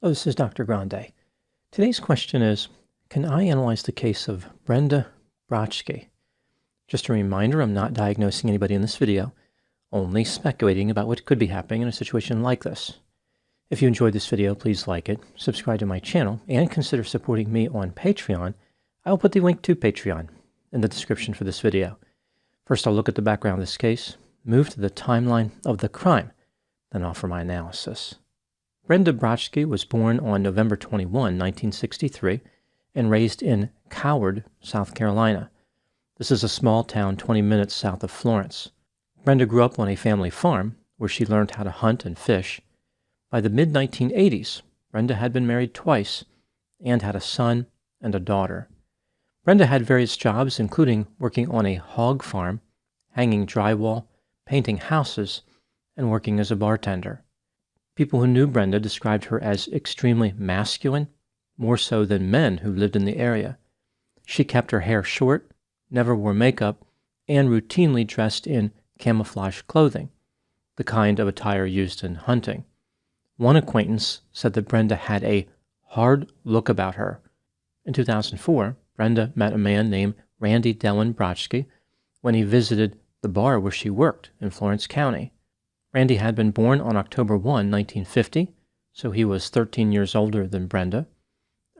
Hello, this is Dr. Grande. Today's question is, can I analyze the case of Brenda Bratschi? Just a reminder, I'm not diagnosing anybody in this video, only speculating about what could be happening in a situation like this. If you enjoyed this video, please like it, subscribe to my channel, and consider supporting me on Patreon. I'll put the link to Patreon in the description for this video. First, I'll look at the background of this case, move to the timeline of the crime, then offer my analysis. Brenda Bratschi was born on November 21, 1963, and raised in Grande, South Carolina. This is a small town 20 minutes south of Florence. Brenda grew up on a family farm where she learned how to hunt and fish. By the mid-1980s, Brenda had been married twice and had a son and a daughter. Brenda had various jobs, including working on a hog farm, hanging drywall, painting houses, and working as a bartender. People who knew Brenda described her as extremely masculine, more so than men who lived in the area. She kept her hair short, never wore makeup, and routinely dressed in camouflage clothing, the kind of attire used in hunting. One acquaintance said that Brenda had a hard look about her. In 2004, Brenda met a man named Grande Bratschi when he visited the bar where she worked in Florence County. Randy had been born on October 1, 1950, so he was 13 years older than Brenda.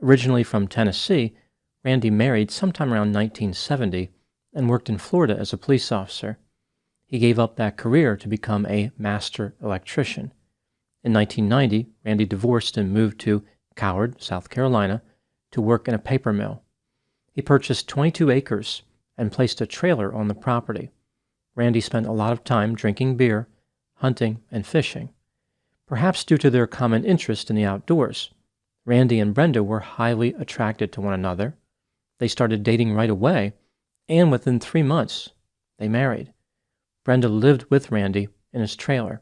Originally from Tennessee, Randy married sometime around 1970 and worked in Florida as a police officer. He gave up that career to become a master electrician. In 1990, Randy divorced and moved to Grande, South Carolina, to work in a paper mill. He purchased 22 acres and placed a trailer on the property. Randy spent a lot of time drinking beer, hunting, and fishing. Perhaps due to their common interest in the outdoors, Randy and Brenda were highly attracted to one another. They started dating right away, and within 3 months, they married. Brenda lived with Randy in his trailer.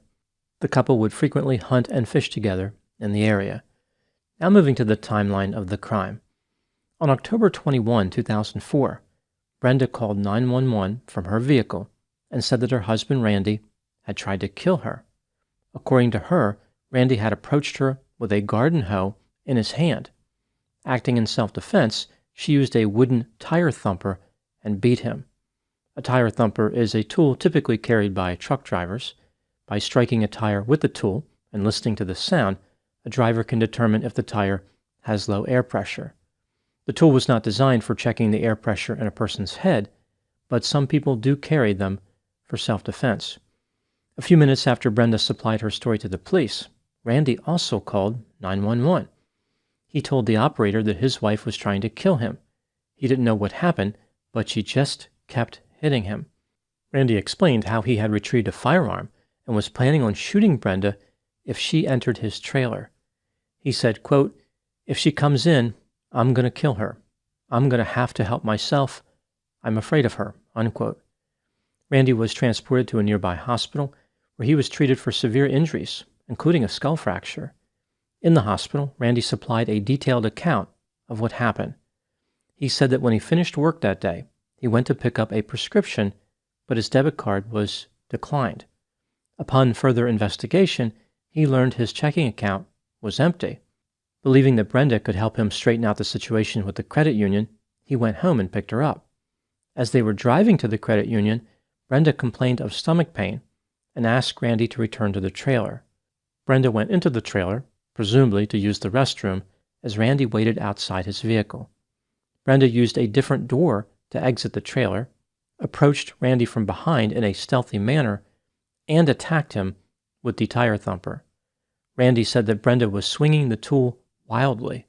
The couple would frequently hunt and fish together in the area. Now moving to the timeline of the crime. On October 21, 2004, Brenda called 911 from her vehicle and said that her husband Randy had tried to kill her. According to her, Randy had approached her with a garden hoe in his hand. Acting in self-defense, she used a wooden tire thumper and beat him. A tire thumper is a tool typically carried by truck drivers. By striking a tire with the tool and listening to the sound, a driver can determine if the tire has low air pressure. The tool was not designed for checking the air pressure in a person's head, but some people do carry them for self-defense. A few minutes after Brenda supplied her story to the police, Randy also called 911. He told the operator that his wife was trying to kill him. He didn't know what happened, but she just kept hitting him. Randy explained how he had retrieved a firearm and was planning on shooting Brenda if she entered his trailer. He said, quote, "If she comes in, I'm going to kill her. I'm going to have to help myself. I'm afraid of her," unquote. Randy was transported to a nearby hospital where he was treated for severe injuries, including a skull fracture. In the hospital, Randy supplied a detailed account of what happened. He said that when he finished work that day, he went to pick up a prescription, but his debit card was declined. Upon further investigation, he learned his checking account was empty. Believing that Brenda could help him straighten out the situation with the credit union, he went home and picked her up. As they were driving to the credit union, Brenda complained of stomach pain and asked Randy to return to the trailer. Brenda went into the trailer, presumably to use the restroom, as Randy waited outside his vehicle. Brenda used a different door to exit the trailer, approached Randy from behind in a stealthy manner, and attacked him with the tire thumper. Randy said that Brenda was swinging the tool wildly.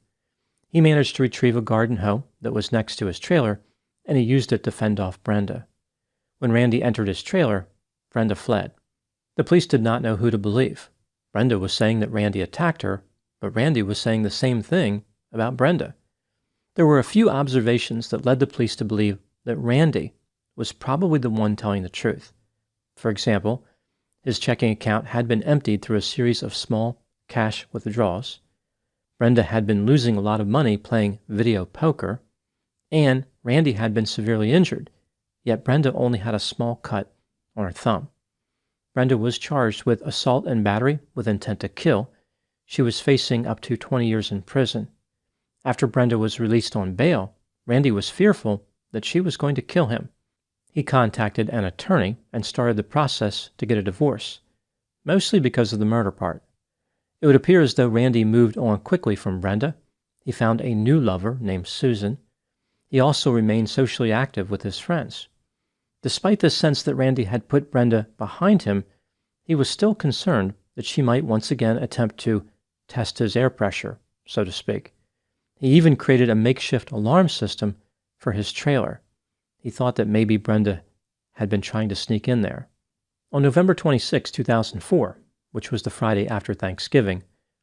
He managed to retrieve a garden hoe that was next to his trailer, and he used it to fend off Brenda. When Randy entered his trailer, Brenda fled. The police did not know who to believe. Brenda was saying that Randy attacked her, but Randy was saying the same thing about Brenda. There were a few observations that led the police to believe that Randy was probably the one telling the truth. For example, his checking account had been emptied through a series of small cash withdrawals. Brenda had been losing a lot of money playing video poker, and Randy had been severely injured, yet Brenda only had a small cut on her thumb. Brenda was charged with assault and battery with intent to kill. she was facing up to 20 years in prison. After Brenda was released on bail, Randy was fearful that she was going to kill him. He contacted an attorney and started the process to get a divorce, mostly because of the murder part. It would appear as though Randy moved on quickly from Brenda. He found a new lover named Susan. He also remained socially active with his friends. Despite the sense that Randy had put Brenda behind him, he was still concerned that she might once again attempt to test his air pressure, so to speak. He even created a makeshift alarm system for his trailer. He thought that maybe Brenda had been trying to sneak in there. On November 26, 2004, which was the Friday after Thanksgiving,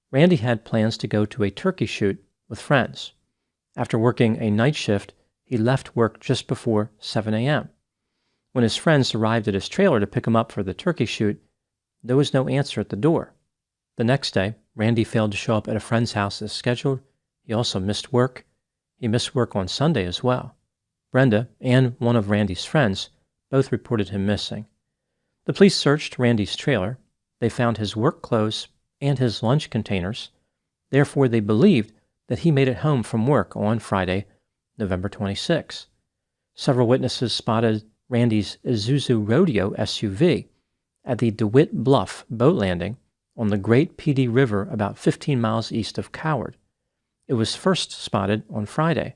Randy had plans to go to a turkey shoot with friends. After working a night shift, he left work just before 7 a.m. When his friends arrived at his trailer to pick him up for the turkey shoot, there was no answer at the door. The next day, Randy failed to show up at a friend's house as scheduled. He also missed work. He missed work on Sunday as well. Brenda and one of Randy's friends both reported him missing. The police searched Randy's trailer. They found his work clothes and his lunch containers. Therefore, they believed that he made it home from work on Friday, November 26. Several witnesses spotted Randy's Isuzu Rodeo SUV at the DeWitt Bluff boat landing on the Great Peedy River about 15 miles east of Coward. It was first spotted on Friday.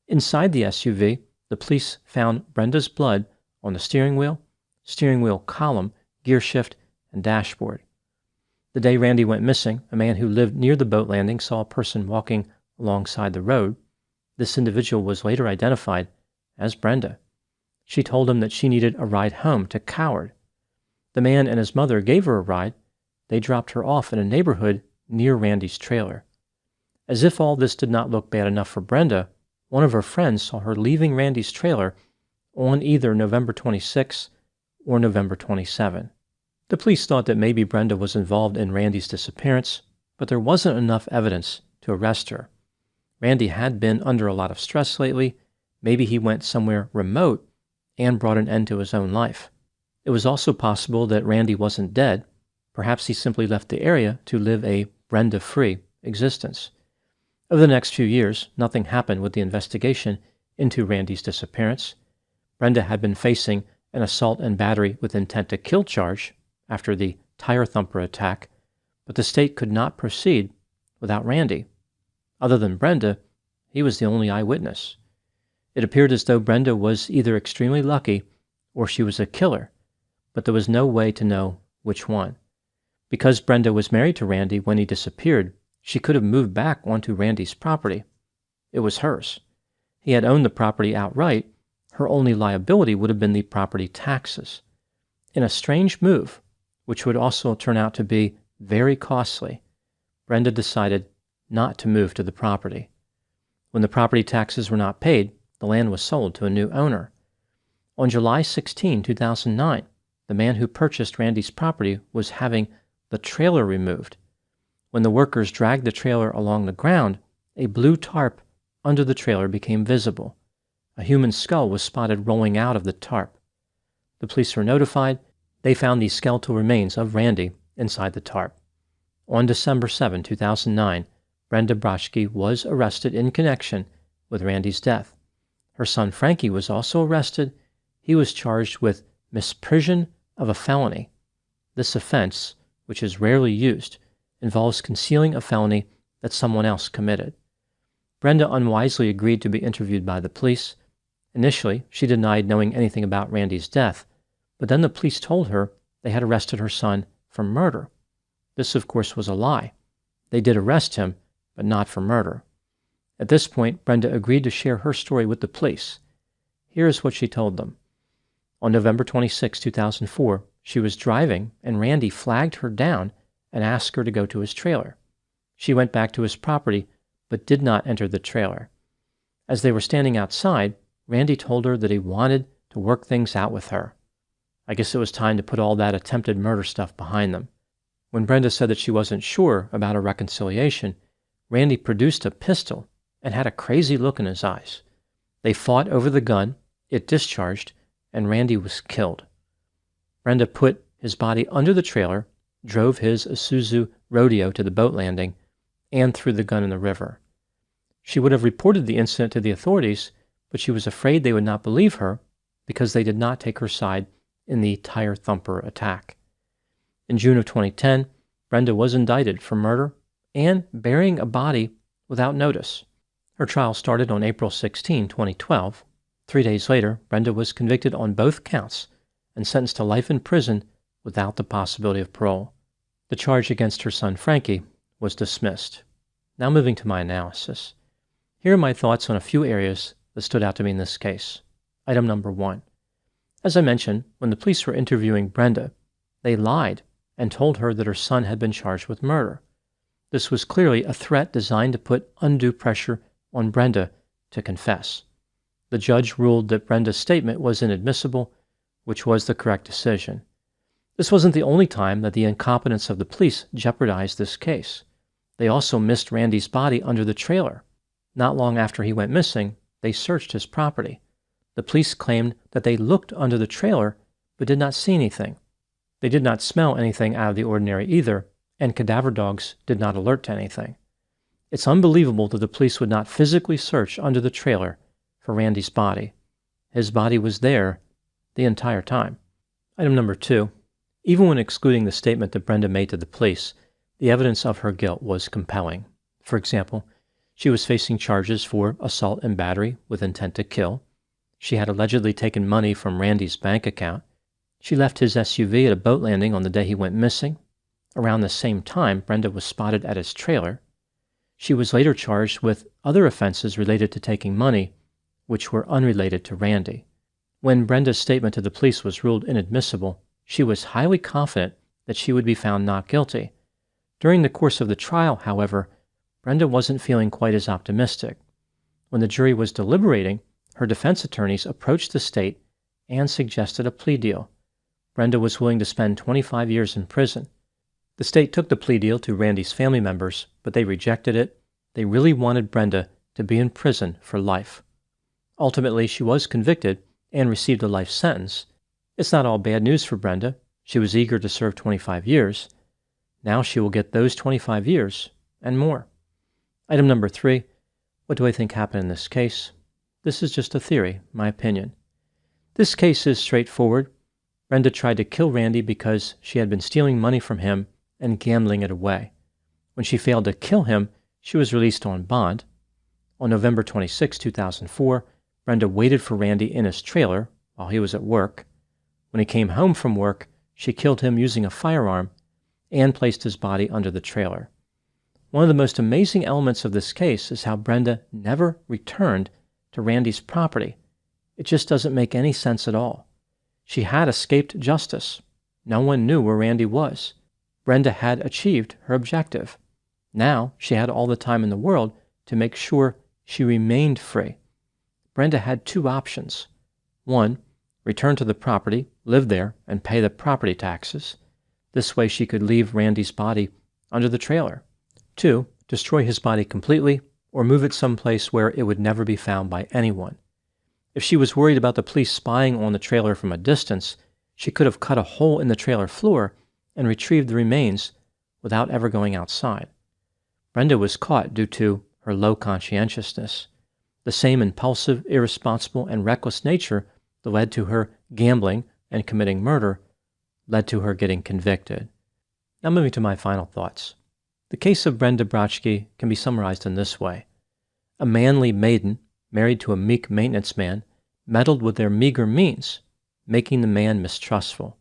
Inside the SUV, the police found Brenda's blood on the steering wheel column, gear shift, and dashboard. The day Randy went missing, a man who lived near the boat landing saw a person walking alongside the road. This individual was later identified as Brenda. She told him that she needed a ride home to Coward. The man and his mother gave her a ride. They dropped her off in a neighborhood near Randy's trailer. As if all this did not look bad enough for Brenda, one of her friends saw her leaving Randy's trailer on either November 26 or November 27. The police thought that maybe Brenda was involved in Randy's disappearance, but there wasn't enough evidence to arrest her. Randy had been under a lot of stress lately. Maybe he went somewhere remote and brought an end to his own life. It was also possible that Randy wasn't dead. Perhaps he simply left the area to live a Brenda-free existence. Over the next few years, nothing happened with the investigation into Randy's disappearance. Brenda had been facing an assault and battery with intent to kill charge after the tire thumper attack, but the state could not proceed without Randy. Other than Brenda, he was the only eyewitness. It appeared as though Brenda was either extremely lucky or she was a killer, but there was no way to know which one. Because Brenda was married to Randy when he disappeared, she could have moved back onto Randy's property. It was hers. He had owned the property outright. Her only liability would have been the property taxes. In a strange move, which would also turn out to be very costly, Brenda decided not to move to the property. When the property taxes were not paid, the land was sold to a new owner. On July 16, 2009, the man who purchased Randy's property was having the trailer removed. When the workers dragged the trailer along the ground, a blue tarp under the trailer became visible. A human skull was spotted rolling out of the tarp. The police were notified. They found the skeletal remains of Randy inside the tarp. On December 7, 2009, Brenda Bratschi was arrested in connection with Randy's death. Her son Frankie was also arrested. He was charged with misprision of a felony. This offense, which is rarely used, involves concealing a felony that someone else committed. Brenda unwisely agreed to be interviewed by the police. Initially, she denied knowing anything about Randy's death, but then the police told her they had arrested her son for murder. This, of course, was a lie. They did arrest him, but not for murder. At this point, Brenda agreed to share her story with the police. Here is what she told them. On November 26, 2004, she was driving, and Randy flagged her down and asked her to go to his trailer. She went back to his property, but did not enter the trailer. As they were standing outside, Randy told her that he wanted to work things out with her. I guess it was time to put all that attempted murder stuff behind them. When Brenda said that she wasn't sure about a reconciliation, Randy produced a pistol and had a crazy look in his eyes. They fought over the gun, it discharged, and Randy was killed. Brenda put his body under the trailer, drove his Isuzu rodeo to the boat landing, and threw the gun in the river. She would have reported the incident to the authorities, but she was afraid they would not believe her because they did not take her side in the tire thumper attack. In June of 2010, Brenda was indicted for murder and burying a body without notice. Her trial started on April 16, 2012. 3 days later, Brenda was convicted on both counts and sentenced to life in prison without the possibility of parole. The charge against her son Frankie was dismissed. Now moving to my analysis. Here are my thoughts on a few areas that stood out to me in this case. Item number 1. As I mentioned, when the police were interviewing Brenda, they lied and told her that her son had been charged with murder. This was clearly a threat designed to put undue pressure on Brenda to confess. The judge ruled that Brenda's statement was inadmissible, which was the correct decision. This wasn't the only time that the incompetence of the police jeopardized this case. They also missed Randy's body under the trailer. Not long after he went missing, they searched his property. The police claimed that they looked under the trailer but did not see anything. They did not smell anything out of the ordinary either, and cadaver dogs did not alert to anything. It's unbelievable that the police would not physically search under the trailer for Randy's body. His body was there the entire time. Item number 2. Even when excluding the statement that Brenda made to the police, the evidence of her guilt was compelling. For example, she was facing charges for assault and battery with intent to kill. She had allegedly taken money from Randy's bank account. She left his SUV at a boat landing on the day he went missing. Around the same time, Brenda was spotted at his trailer. She was later charged with other offenses related to taking money, which were unrelated to Randy. When Brenda's statement to the police was ruled inadmissible, she was highly confident that she would be found not guilty. During the course of the trial, however, Brenda wasn't feeling quite as optimistic. When the jury was deliberating, her defense attorneys approached the state and suggested a plea deal. Brenda was willing to spend 25 years in prison. The state took the plea deal to Randy's family members, but they rejected it. They really wanted Brenda to be in prison for life. Ultimately, she was convicted and received a life sentence. It's not all bad news for Brenda. She was eager to serve 25 years. Now she will get those 25 years and more. Item number 3. What do I think happened in this case? This is just a theory, my opinion. This case is straightforward. Brenda tried to kill Randy because she had been stealing money from him and gambling it away. When she failed to kill him, she was released on bond. On November 26, 2004, Brenda waited for Randy in his trailer while he was at work. When he came home from work, she killed him using a firearm and placed his body under the trailer. One of the most amazing elements of this case is how Brenda never returned to Randy's property. It just doesn't make any sense at all. She had escaped justice. No one knew where Randy was. Brenda had achieved her objective. Now she had all the time in the world to make sure she remained free. Brenda had 2 options. 1, return to the property, live there, and pay the property taxes. This way she could leave Randy's body under the trailer. 2, destroy his body completely or move it someplace where it would never be found by anyone. If she was worried about the police spying on the trailer from a distance, she could have cut a hole in the trailer floor and retrieved the remains without ever going outside. Brenda was caught due to her low conscientiousness. The same impulsive, irresponsible, and reckless nature that led to her gambling and committing murder led to her getting convicted. Now moving to my final thoughts. The case of Brenda Bratschi can be summarized in this way. A manly maiden, married to a meek maintenance man, meddled with their meager means, making the man mistrustful.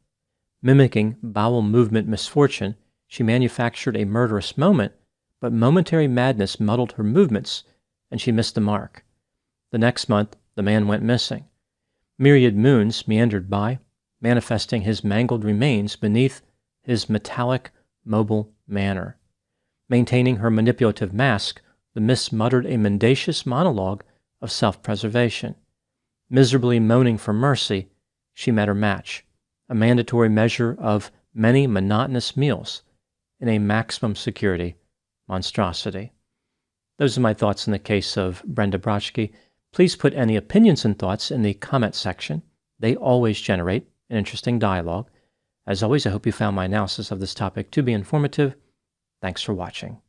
Mimicking bowel movement misfortune, she manufactured a murderous moment, but momentary madness muddled her movements, and she missed the mark. The next month, the man went missing. Myriad moons meandered by, manifesting his mangled remains beneath his metallic, mobile manner. Maintaining her manipulative mask, the miss muttered a mendacious monologue of self-preservation. Miserably moaning for mercy, she met her match, a mandatory measure of many monotonous meals in a maximum security monstrosity. Those are my thoughts in the case of Brenda Bratschi. Please put any opinions and thoughts in the comment section. They always generate an interesting dialogue. As always, I hope you found my analysis of this topic to be informative. Thanks for watching.